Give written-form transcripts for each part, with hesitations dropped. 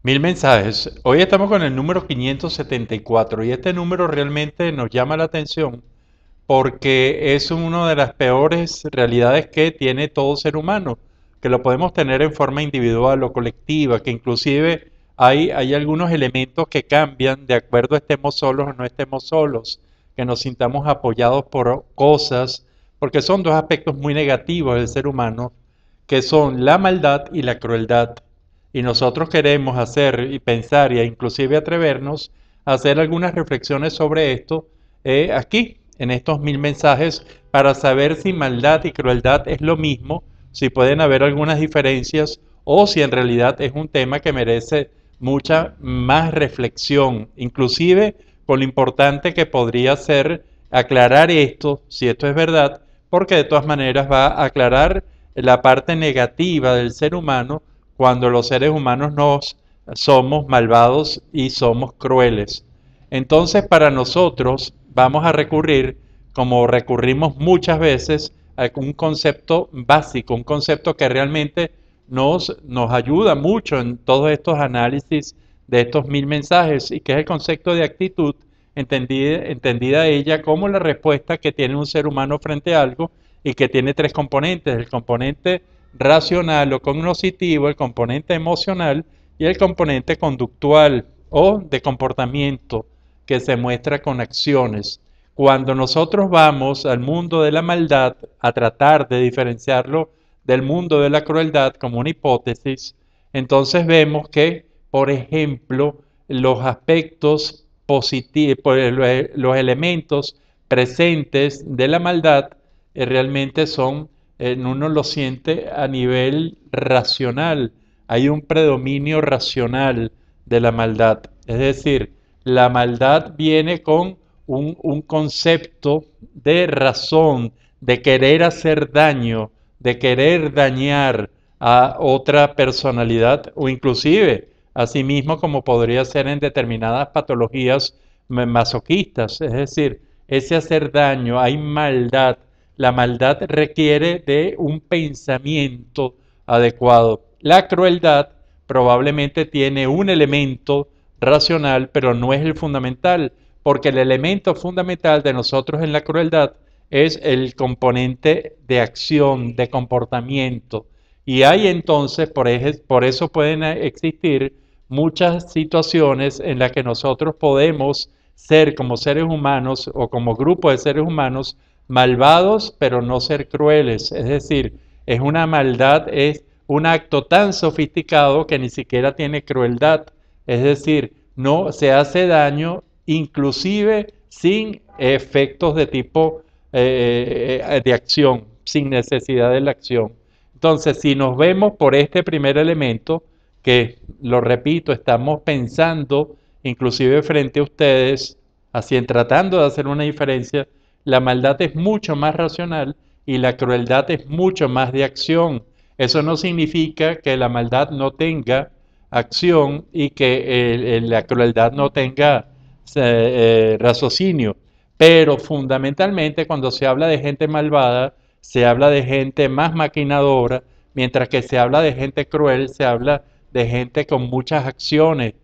Mil mensajes. Hoy estamos con el número 574 y este número realmente nos llama la atención porque es una de las peores realidades que tiene todo ser humano, que lo podemos tener en forma individual o colectiva, que inclusive hay algunos elementos que cambian de acuerdo a estemos solos o no estemos solos, que nos sintamos apoyados por cosas, porque son dos aspectos muy negativos del ser humano, que son la maldad y la crueldad. Y nosotros queremos hacer y pensar e inclusive atrevernos a hacer algunas reflexiones sobre esto aquí, en estos mil mensajes, para saber si maldad y crueldad es lo mismo, si pueden haber algunas diferencias o si en realidad es un tema que merece mucha más reflexión, inclusive con lo importante que podría ser aclarar esto, si esto es verdad, porque de todas maneras va a aclarar la parte negativa del ser humano cuando los seres humanos nos somos malvados y somos crueles. Entonces, para nosotros vamos a recurrir, como recurrimos muchas veces, a un concepto básico, un concepto que realmente nos ayuda mucho en todos estos análisis de estos mil mensajes, y que es el concepto de actitud, entendida ella como la respuesta que tiene un ser humano frente a algo, y que tiene tres componentes: el componente racional o cognitivo, el componente emocional y el componente conductual o de comportamiento, que se muestra con acciones. Cuando nosotros vamos al mundo de la maldad a tratar de diferenciarlo del mundo de la crueldad como una hipótesis, entonces vemos que, por ejemplo, los aspectos positivos, los elementos presentes de la maldad realmente son, uno lo siente a nivel racional. Hay un predominio racional de la maldad. Es decir, la maldad viene con un concepto de razón, de querer hacer daño, de querer dañar a otra personalidad o inclusive a sí mismo, como podría ser en determinadas patologías masoquistas. Es decir, ese hacer daño, hay maldad. La maldad requiere de un pensamiento adecuado. La crueldad probablemente tiene un elemento racional, pero no es el fundamental, porque el elemento fundamental de nosotros en la crueldad es el componente de acción, de comportamiento. Y hay entonces, por eso pueden existir muchas situaciones en las que nosotros podemos ser, como seres humanos o como grupo de seres humanos, malvados, pero no ser crueles. Es decir, es una maldad, es un acto tan sofisticado que ni siquiera tiene crueldad. Es decir, no se hace daño inclusive sin efectos de tipo de acción, sin necesidad de la acción. Entonces, si nos vemos por este primer elemento, que lo repito, estamos pensando inclusive frente a ustedes, así en tratando de hacer una diferencia, la maldad es mucho más racional y la crueldad es mucho más de acción. Eso no significa que la maldad no tenga acción y que la crueldad no tenga raciocinio. Pero fundamentalmente cuando se habla de gente malvada, se habla de gente más maquinadora, mientras que se habla de gente cruel, se habla de gente con muchas acciones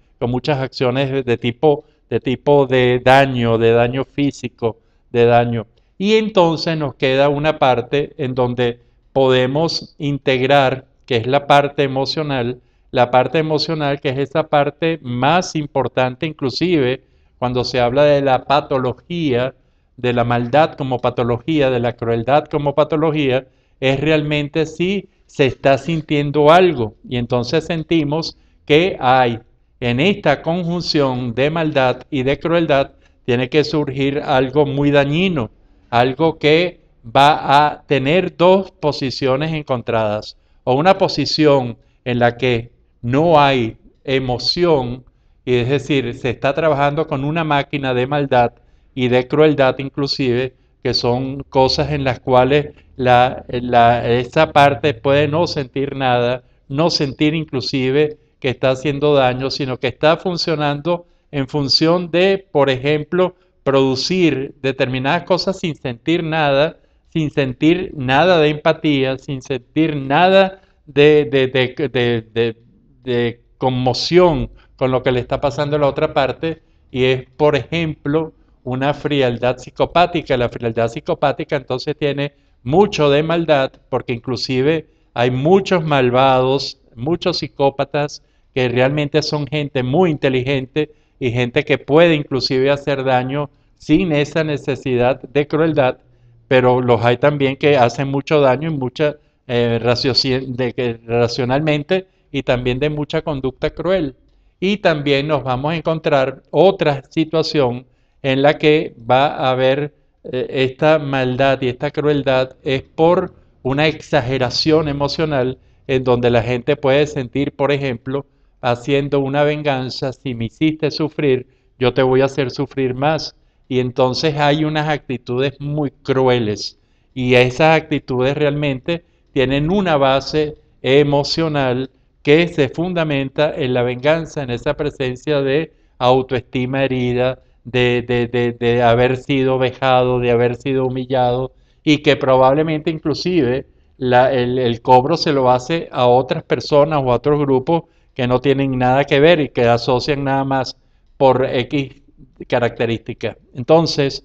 de tipo de daño físico, de daño. Y entonces nos queda una parte en donde podemos integrar, que es la parte emocional, que es esa parte más importante inclusive cuando se habla de la patología, de la maldad como patología, de la crueldad como patología, es realmente si se está sintiendo algo. Y entonces sentimos que hay en esta conjunción de maldad y de crueldad, tiene que surgir algo muy dañino, algo que va a tener dos posiciones encontradas, o una posición en la que no hay emoción, y es decir, se está trabajando con una máquina de maldad y de crueldad inclusive, que son cosas en las cuales esa parte puede no sentir nada, no sentir inclusive que está haciendo daño, sino que está funcionando en función de, por ejemplo, producir determinadas cosas sin sentir nada de empatía, sin sentir nada de conmoción con lo que le está pasando a la otra parte, y es, por ejemplo, una frialdad psicopática. La frialdad psicopática entonces tiene mucho de maldad, porque inclusive hay muchos malvados, muchos psicópatas que realmente son gente muy inteligente y gente que puede inclusive hacer daño sin esa necesidad de crueldad, pero los hay también que hacen mucho daño y mucha racionalmente, y también de mucha conducta cruel. Y también nos vamos a encontrar otra situación en la que va a haber esta maldad y esta crueldad es por una exageración emocional, en donde la gente puede sentir, por ejemplo, haciendo una venganza: si me hiciste sufrir, yo te voy a hacer sufrir más. Y entonces hay unas actitudes muy crueles, y esas actitudes realmente tienen una base emocional que se fundamenta en la venganza, en esa presencia de autoestima herida, de haber sido vejado, de haber sido humillado, y que probablemente inclusive el cobro se lo hace a otras personas o a otros grupos que no tienen nada que ver y que asocian nada más por X características. Entonces,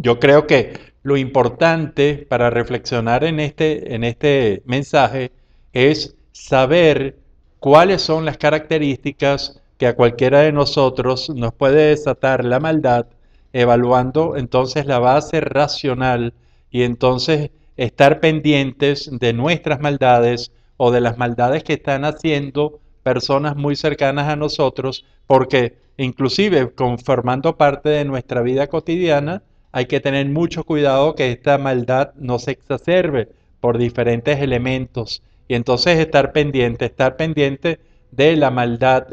yo creo que lo importante para reflexionar en este mensaje es saber cuáles son las características que a cualquiera de nosotros nos puede desatar la maldad, evaluando entonces la base racional, y entonces estar pendientes de nuestras maldades o de las maldades que están haciendo personas muy cercanas a nosotros, porque inclusive conformando parte de nuestra vida cotidiana, hay que tener mucho cuidado que esta maldad no se exacerbe por diferentes elementos, y entonces estar pendiente de la maldad,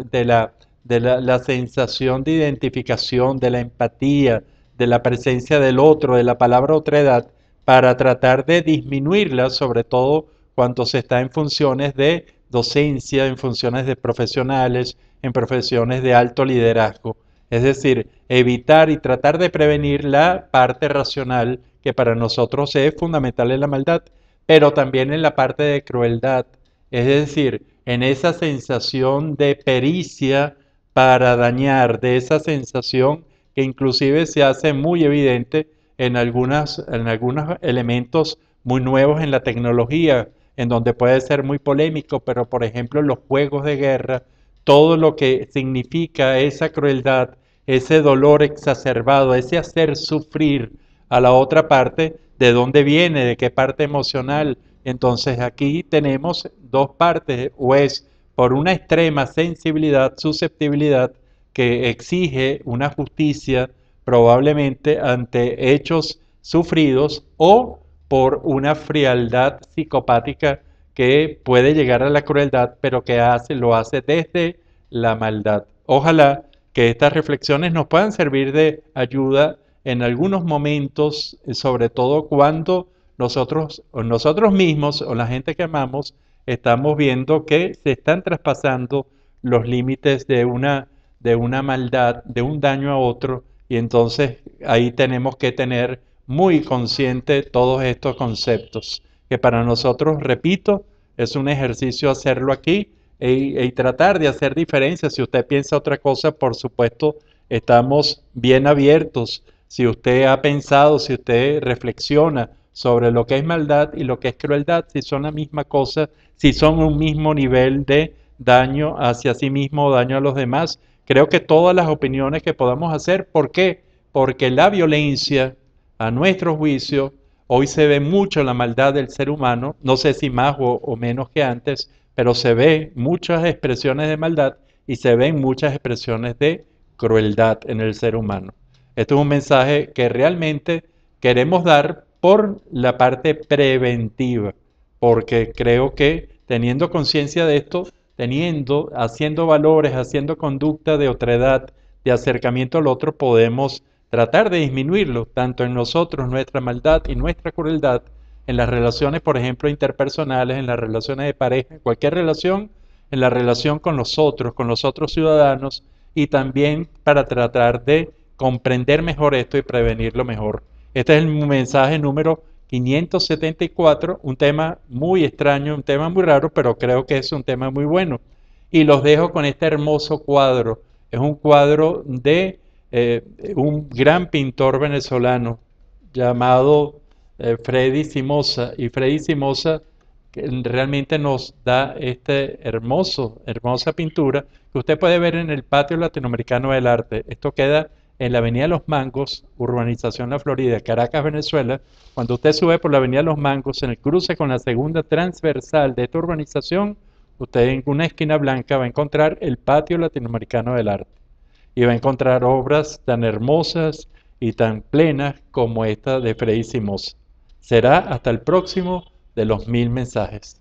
la sensación de identificación, de la empatía, de la presencia del otro, de la palabra otredad, para tratar de disminuirla, sobre todo cuando se está en funciones de docencia, en funciones de profesionales, en profesiones de alto liderazgo. Es decir, evitar y tratar de prevenir la parte racional, que para nosotros es fundamental en la maldad, pero también en la parte de crueldad. Es decir, en esa sensación de pericia para dañar, de esa sensación que inclusive se hace muy evidente en algunos elementos muy nuevos en la tecnología, en donde puede ser muy polémico, pero por ejemplo los juegos de guerra, todo lo que significa esa crueldad, ese dolor exacerbado, ese hacer sufrir a la otra parte, ¿de dónde viene? ¿De qué parte emocional? Entonces aquí tenemos dos partes: o es por una extrema sensibilidad, susceptibilidad, que exige una justicia probablemente ante hechos sufridos, o por una frialdad psicopática que puede llegar a la crueldad, pero que lo hace desde la maldad. Ojalá que estas reflexiones nos puedan servir de ayuda en algunos momentos, sobre todo cuando nosotros mismos o la gente que amamos estamos viendo que se están traspasando los límites de una maldad, de un daño a otro, y entonces ahí tenemos que tener muy consciente todos estos conceptos, que para nosotros, repito, es un ejercicio hacerlo aquí y tratar de hacer diferencias. Si usted piensa otra cosa, por supuesto, estamos bien abiertos. Si usted ha pensado, si usted reflexiona sobre lo que es maldad y lo que es crueldad, si son la misma cosa, si son un mismo nivel de daño hacia sí mismo o daño a los demás, creo que todas las opiniones que podamos hacer. ¿Por qué? Porque la violencia, a nuestro juicio, hoy se ve mucho la maldad del ser humano, no sé si más o menos que antes, pero se ve muchas expresiones de maldad y se ven muchas expresiones de crueldad en el ser humano. Este es un mensaje que realmente queremos dar por la parte preventiva, porque creo que teniendo conciencia de esto, haciendo valores, haciendo conducta de otredad, de acercamiento al otro, podemos tratar de disminuirlo, tanto en nosotros, nuestra maldad y nuestra crueldad, en las relaciones, por ejemplo, interpersonales, en las relaciones de pareja, en cualquier relación, en la relación con los otros ciudadanos, y también para tratar de comprender mejor esto y prevenirlo mejor. Este es el mensaje número 574, un tema muy extraño, un tema muy raro, pero creo que es un tema muy bueno. Y los dejo con este hermoso cuadro. Es un cuadro de un gran pintor venezolano llamado Freddy Simosa. Y Freddy Simosa que realmente nos da este hermosa pintura que usted puede ver en el Patio Latinoamericano del Arte. Esto queda en la Avenida Los Mangos, Urbanización La Florida, Caracas, Venezuela. Cuando usted sube por la Avenida Los Mangos, en el cruce con la segunda transversal de esta urbanización, usted en una esquina blanca va a encontrar el Patio Latinoamericano del Arte y va a encontrar obras tan hermosas y tan plenas como esta de Freddy Simosa. Será hasta el próximo de los 1000 mensajes.